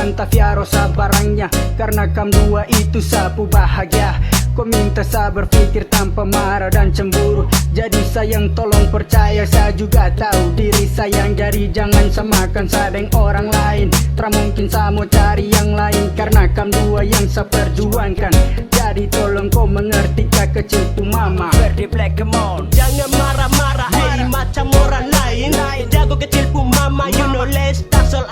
Tantafiaro sa barangnya, karena kam dua itu sapu bahagia. Kau minta saya berpikir tanpa marah dan cemburu. Jadi sayang tolong percaya, saya juga tahu diri sayang. Jadi jangan samakan saya dengan orang lain. Tak mungkin saya mau cari yang lain, karena kam dua yang saya perjuangkan. Jadi tolong kau mengerti kak kecilku mama. Verdi Black, come on. Jangan marah-marah, macam orang lain. Jago kecilku mama, you know less tassel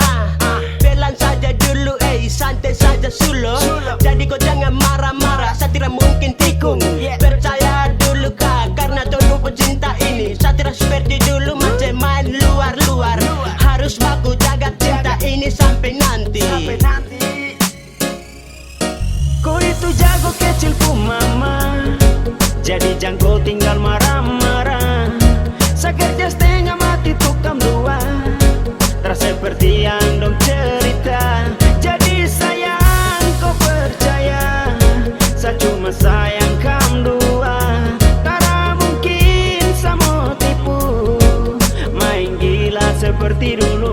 pelan saja dulu, santai saja sulu. Jadi kau jangan marah-marah, saya tidak mungkin tikung. Percaya dulu kak, karena tolong pecinta ini. Saya tidak seperti dulu macam main luar-luar. Harus baku jaga cinta ini sampai nanti. Kau itu jago kecilku mama, jadi jangan kau tinggal marah-marah. Saya kerja setengah mati tukang dua, terasa seperti yang dong cerita. Jadi sayang kau percaya, saya cuma sayang kam dua. Tak mungkin saya mau tipu, main gila seperti dulu.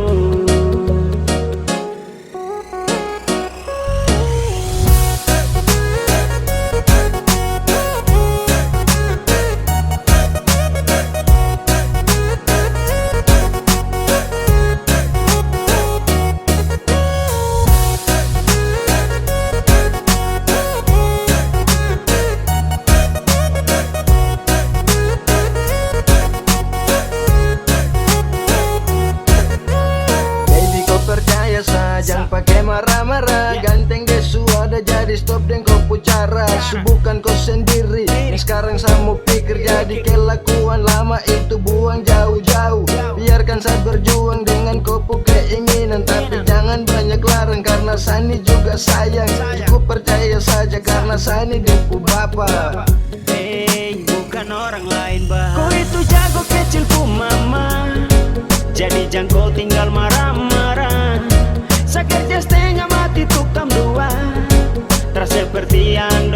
Jangan pakai marah-marah, ganteng desu ada jadi stop dan kau pucara. Bukan kau sendiri, sekarang saya mau pikir. Jadi kelakuan lama itu buang jauh-jauh. Biarkan saya berjuang dengan kopu keinginan, tapi jangan banyak larang, karena Sani juga sayang. Aku percaya saja karena Sani deku bapak. Bukan orang lain bah. Kau itu jago kecilku mama, jadi jangan kau tinggal marah-marah. Saya kerja setengah mati tukang dua, terasa seperti yang